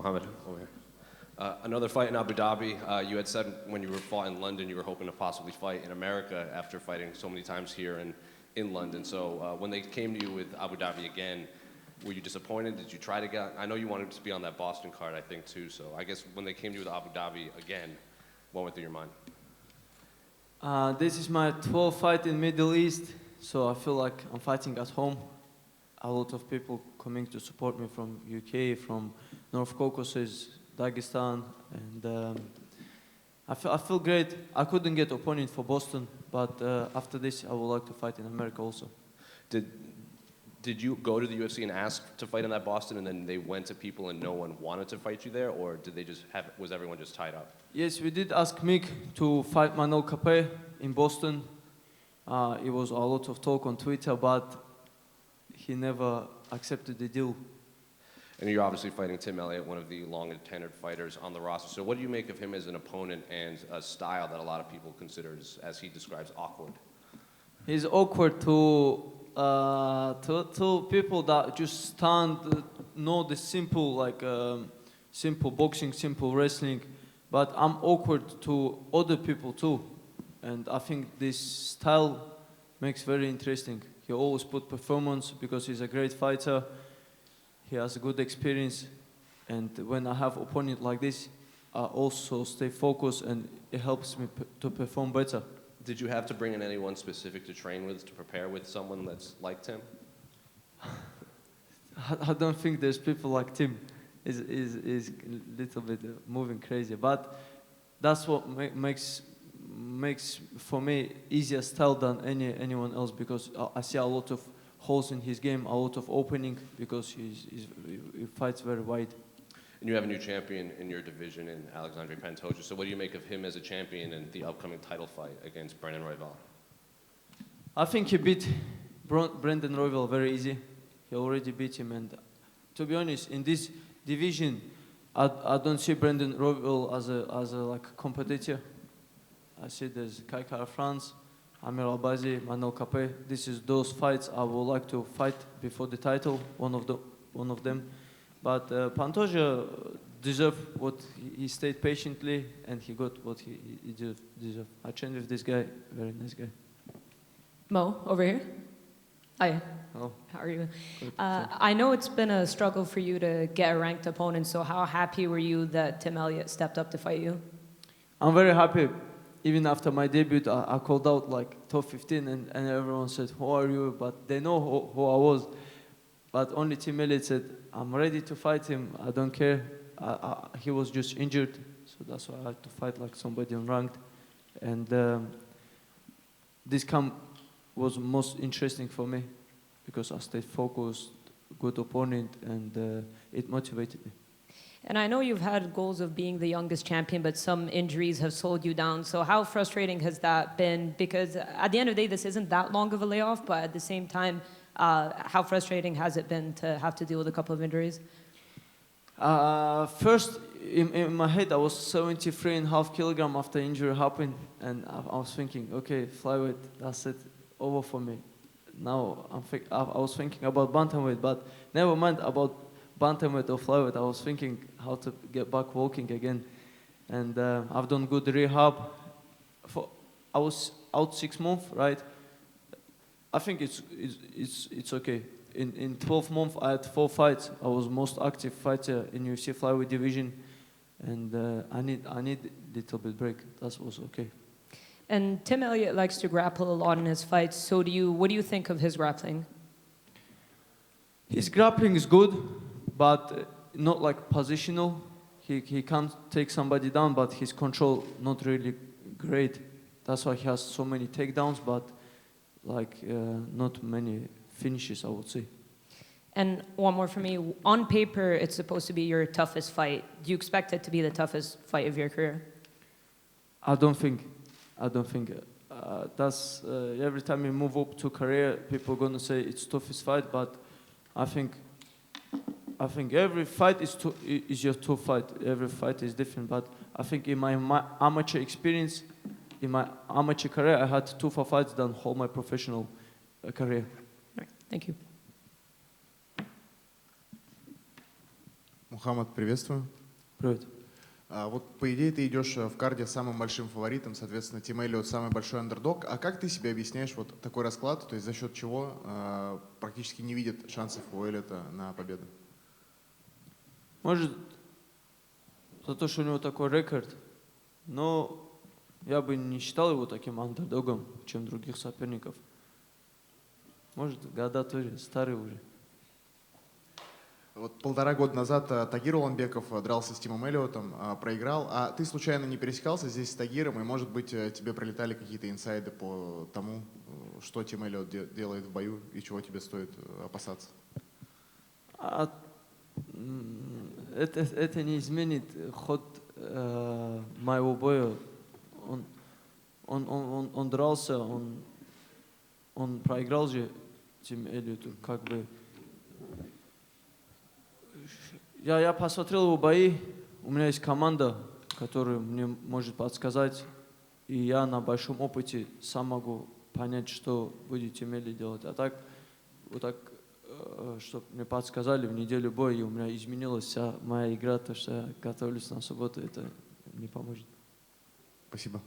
Muhammad, over here. Another fight in Abu Dhabi. You had said when you were fought in London, you were hoping to possibly fight in America after fighting so many times here and in London. So when they came to you with Abu Dhabi again, were you disappointed? Did you try to get? I know you wanted to be on that Boston card, I think, too. So I guess when they came to you with Abu Dhabi again, what went through your mind? This is my 12th fight in Middle East, so I feel like I'm fighting at home. A lot of people coming to support me from UK, from North Caucasus, Dagestan, and I feel great. I couldn't get opponent for Boston, but after this, I would like to fight in America also. Did you go to the UFC and ask to fight in that Boston, and then they went to people and no one wanted to fight you there, or did they just was everyone just tied up? Yes, we did ask Mick to fight Manel Kape in Boston. It was a lot of talk on Twitter, but he never accepted the deal. And you're obviously fighting Tim Elliott, one of the long-tenured fighters on the roster. So what do you make of him as an opponent and a style that a lot of people consider, as he describes, awkward? He's awkward to people that just stand, know the simple, simple boxing, simple wrestling. But I'm awkward to other people too. And I think this style makes very interesting. He always put performance because he's a great fighter. He has a good experience. And when I have opponent like this, I also stay focused and it helps me to perform better. Did you have to bring in anyone specific to train with, to prepare with someone that's like Tim? I don't think there's people like Tim. Is a little bit moving crazy, but that's what makes for me easier style than anyone else, because I see a lot of holes in his game, a lot of opening, because he fights very wide. And you have a new champion in your division in Alexandre Pantoja. So what do you make of him as a champion in the upcoming title fight against Brandon Royval? I think he beat Brandon Royval very easy. He already beat him, and to be honest, in this division, I don't see Brandon Royval as a like competitor. I see there's Kai France, Amir Albazi, Manel Kape. This is those fights I would like to fight before the title, one of them. But Pantoja deserved what he stayed patiently, and he got what he deserved. I trained with this guy, very nice guy. Mo, over here. Hi. Hello. How are you? I know it's been a struggle for you to get a ranked opponent, so how happy were you that Tim Elliott stepped up to fight you? I'm very happy. Even after my debut, I called out like top 15, and everyone said, "Who are you?" But they know who I was. But only Tim Elliott said, "I'm ready to fight him. I don't care." He was just injured, so that's why I had to fight like somebody unranked. And this camp was most interesting for me because I stayed focused, good opponent, and it motivated me. And I know you've had goals of being the youngest champion, but some injuries have slowed you down. So how frustrating has that been? Because at the end of the day, this isn't that long of a layoff, but at the same time, how frustrating has it been to have to deal with a couple of injuries? First, in my head, I was 73.5 kilograms after injury happened, and I was thinking, okay, flyweight, that's it, over for me. Now I was thinking about bantamweight, but never mind about bantamweight or flyweight. I was thinking how to get back walking again, and I've done good rehab. I was out 6 months, right? I think it's okay. In 12 months, I had 4 fights. I was most active fighter in UFC flyweight division, and I need a little bit break. That was okay. And Tim Elliott likes to grapple a lot in his fights. So what do you think of his grappling? His grappling is good, but not like positional. He can't take somebody down, but his control not really great. That's why he has so many takedowns, but like not many finishes, I would say. And one more for me. On paper, it's supposed to be your toughest fight. Do you expect it to be the toughest fight of your career? I don't think. That's every time you move up to career, people are gonna say it's toughest fight. But I think every fight is your tough fight. Every fight is different. But I think in my amateur experience, in my amateur career, I had tougher fights than whole my professional career. All right. Thank you. Мухаммад, приветствую. Привет. Вот по идее ты идешь в карде с самым большим фаворитом, соответственно, Тим Эллиот самый большой андердог. А как ты себе объясняешь вот такой расклад, то есть за счет чего практически не видит шансов у Эллиота на победу? Может, за то, что у него такой рекорд, но я бы не считал его таким андердогом, чем других соперников. Может, года тоже старые уже. Вот 1,5 года назад Тагир Уламбеков дрался с Тимом Эллиотом, проиграл. А ты случайно не пересекался здесь с Тагиром, и, может быть, тебе прилетали какие-то инсайды по тому, что Тим Эллиот делает в бою и чего тебе стоит опасаться? А, это не изменит ход моего боя. Он дрался, он проиграл же Тим Эллиоту, как бы. Я посмотрел его бои, у меня есть команда, которая мне может подсказать, и я на большом опыте сам могу понять, что будет Тим Эллиот делать. А так, вот так, чтобы мне подсказали в неделю боя, и у меня изменилась вся моя игра, то, что я готовлюсь на субботу, это не поможет. Спасибо.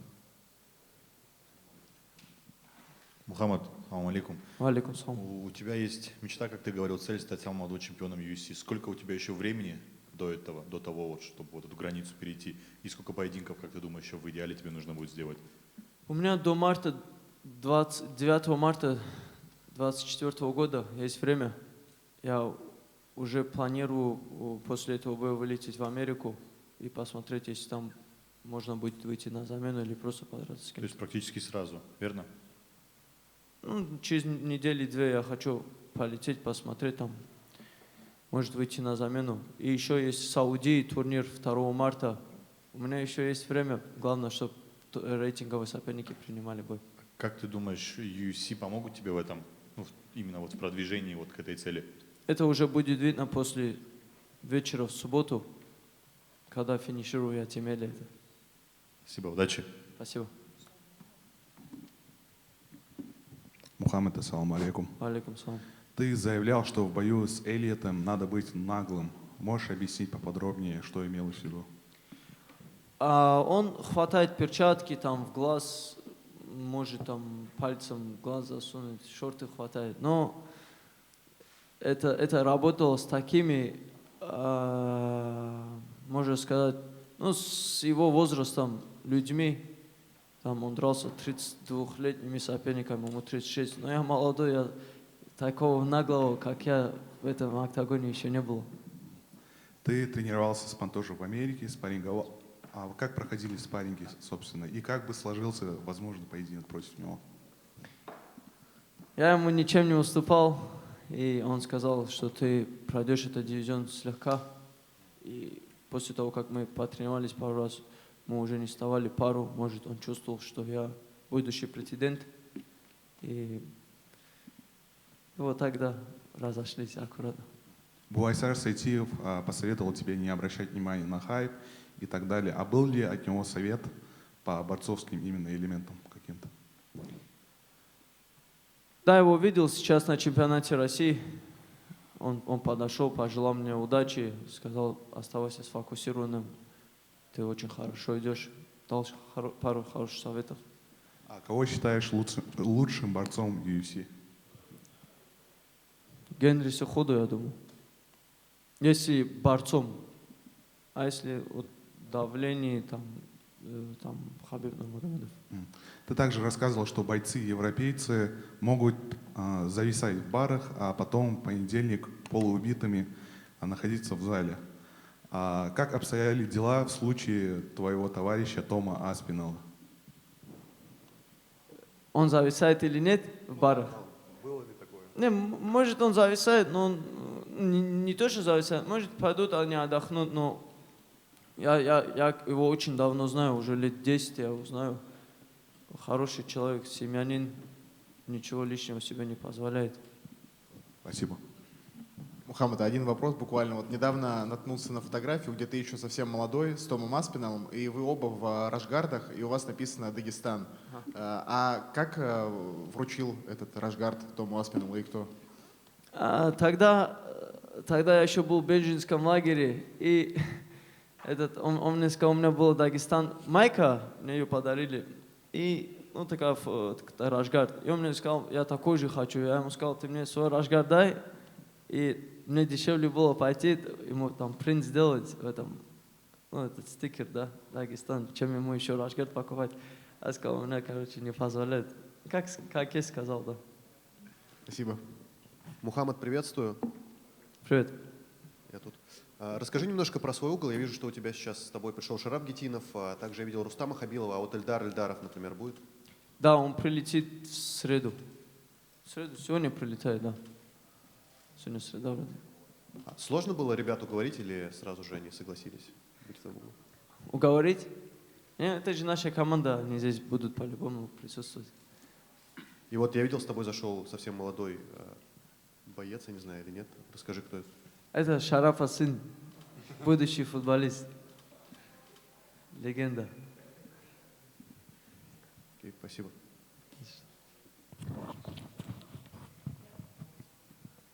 Мухаммад, салам алейкум. Алейкум салам. У тебя есть мечта, как ты говорил, цель стать самым молодым чемпионом UFC. Сколько у тебя еще времени до этого, до того, вот, чтобы вот эту границу перейти? И сколько поединков, как ты думаешь, еще в идеале тебе нужно будет сделать? У меня до марта, 29 марта 2024 года есть время. Я уже планирую после этого боя вылететь в Америку и посмотреть, если там можно будет выйти на замену или просто подраться с То кем-то. есть практически сразу, верно? Ну, через недели-две я хочу полететь, посмотреть там, может выйти на замену. И еще есть в Саудии турнир 2 марта. У меня еще есть время, главное, чтобы рейтинговые соперники принимали бой. Как ты думаешь, UFC помогут тебе в этом, ну, именно вот в продвижении вот к этой цели? Это уже будет видно после вечера в субботу, когда финиширую я Тим Эллиота. Спасибо, удачи. Спасибо. Мухаммад, ассаламу алейкум. Алейкум салам. Ты заявлял, что в бою с Эллиотом надо быть наглым. Можешь объяснить поподробнее, что имелось в виду? Он хватает перчатки там в глаз, может там пальцем в глаз засунуть, шорты хватает. Но это работало с такими, можно сказать, ну, с его возрастом людьми. Там он дрался 32-летними соперниками, ему 36. Но я молодой, я такого наглого, как я, в этом октагоне еще не было. Ты тренировался с Пантошем в Америке, спарринговал. А как проходили спарринги, собственно? И как бы сложился возможный поединок против него? Я ему ничем не уступал, и он сказал, что ты пройдешь этот дивизион слегка. И после того, как мы потренировались пару раз, мы уже не вставали пару. Может, он чувствовал, что я будущий претендент. И вот тогда разошлись аккуратно. Буайсар Сайтиев посоветовал тебе не обращать внимания на хайп и так далее. А был ли от него совет по борцовским именно элементам каким-то? Да, его видел сейчас на чемпионате России. Он подошел, пожелал мне удачи, сказал, оставайся сфокусированным. Ты очень хорошо идешь. Дал пару хороших советов. А кого считаешь лучшим борцом UFC? Генри Сехуду, я думаю. Если борцом, а если вот давление, там Хабиб Нурмагомедов. Ты также рассказывал, что бойцы-европейцы могут зависать в барах, а потом в понедельник полуубитыми находиться в зале. А как обстояли дела в случае твоего товарища Тома Аспинала? Он зависает или нет в барах? Было ли такое? Не, может он зависает, но он не то, что зависает. Может пойдут, они отдохнут, но я его очень давно знаю, уже лет 10 я его знаю. Хороший человек, семьянин, ничего лишнего себе не позволяет. Спасибо. Мухаммад, один вопрос буквально. Вот недавно наткнулся на фотографию, где ты еще совсем молодой, с Томом Аспиналом, и вы оба в рашгардах, и у вас написано «Дагестан». А как вручил этот рашгард Тому Аспиналу и кто? Тогда я еще был в беженском лагере, и Он мне сказал, у меня был Дагестан, майка, мне ее подарили, и, ну, такая, рашгард. И он мне сказал, я такой же хочу. Я ему сказал, ты мне свой рашгард дай, и мне дешевле было пойти, ему там принт сделать в этом, ну, этот стикер, да, Дагестан, чем ему еще рашгард покупать. Я сказал, у меня, короче, не позволяет. Как я сказал, да. Спасибо. Мухаммад, приветствую. Привет. Я тут. Расскажи немножко про свой угол. Я вижу, что у тебя сейчас с тобой пришел Шарап Гетинов, а также я видел Рустама Хабилова, а вот Эльдаров, например, будет? Да, он прилетит в среду. В среду, сегодня прилетает, да. Сегодня среда вроде. Сложно было ребят уговорить или сразу же они согласились быть в твоем углу? Уговорить? Нет, это же наша команда, они здесь будут по-любому присутствовать. И вот я видел, с тобой зашел совсем молодой боец, я не знаю, или нет. Расскажи, кто это. Это Шарафа сын, будущий футболист. Легенда. Окей, спасибо.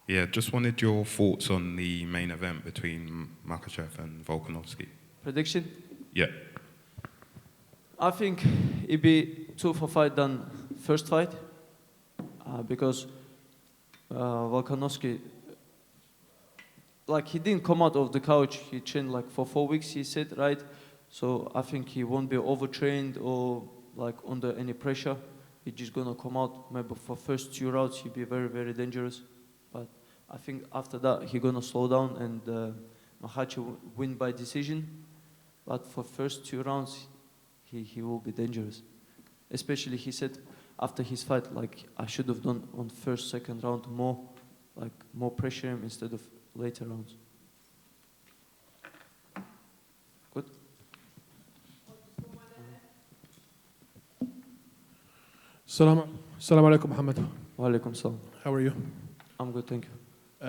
Yeah, just wanted your thoughts on the main event between Makachev and Volkanovski. Prediction? Yeah. I think it'd be tougher fight than first fight because Volkanovski, like he didn't come out of the couch. He trained like for 4 weeks. He said, right? So I think he won't be overtrained or like under any pressure. He's just gonna come out. Maybe for first 2 rounds he'd be very, very dangerous. But I think after that he's gonna slow down and Makhachev win by decision. But for first 2 rounds he will be dangerous. Especially he said after his fight, like I should have done on first, second round more pressure him instead of later rounds. Good. Assalamu alaikum, Muhammad. Wa alaikum salam. How are you? I'm good, thank you.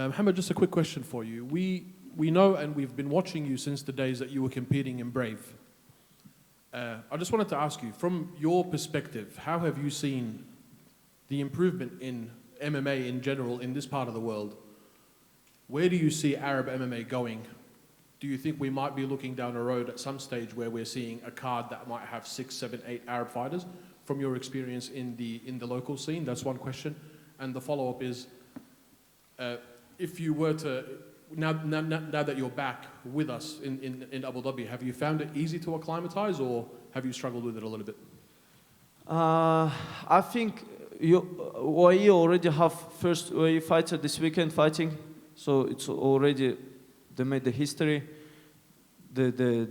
Muhammad, just a quick question for you. We know and we've been watching you since the days that you were competing in Brave. I just wanted to ask you, from your perspective, how have you seen the improvement in MMA in general in this part of the world? Where do you see Arab MMA going? Do you think we might be looking down a road at some stage where we're seeing a card that might have 6, 7, 8 Arab fighters? From your experience in the local scene, that's one question. And the follow-up is, if you were to, now that you're back with us in Abu Dhabi, have you found it easy to acclimatize or have you struggled with it a little bit? I think UAE already have first UAE fighter this weekend fighting, so it's already, they made the history. A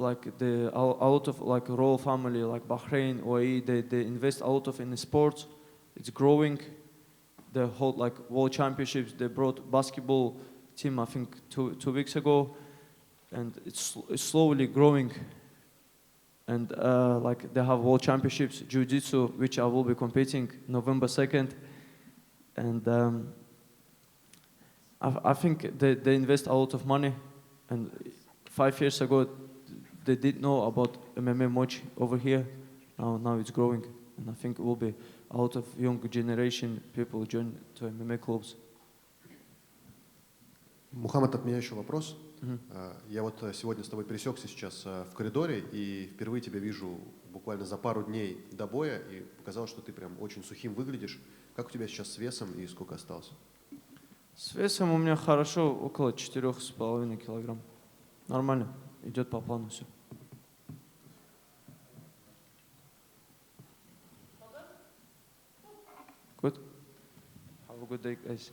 lot of like royal family like Bahrain, UAE, they invest a lot of in the sports. It's growing. They hold like world championships. They brought basketball team I think two weeks ago, and it's slowly growing. And like they have world championships, jiu-jitsu, which I will be competing November 2nd. And I think they invest a lot of money. And 5 years ago, they didn't know about MMA much over here. Now it's growing. And I think it will be a lot of young generation people join to MMA clubs. Мухаммад, от меня еще вопрос. Я вот сегодня с тобой пересекся сейчас в коридоре и впервые тебя вижу буквально за пару дней до боя, и показалось, что ты прям очень сухим выглядишь. Как у тебя сейчас с весом и сколько осталось? С весом у меня хорошо, около 4,5 килограмм. Нормально, идет по плану все. Good. Have a good day, guys.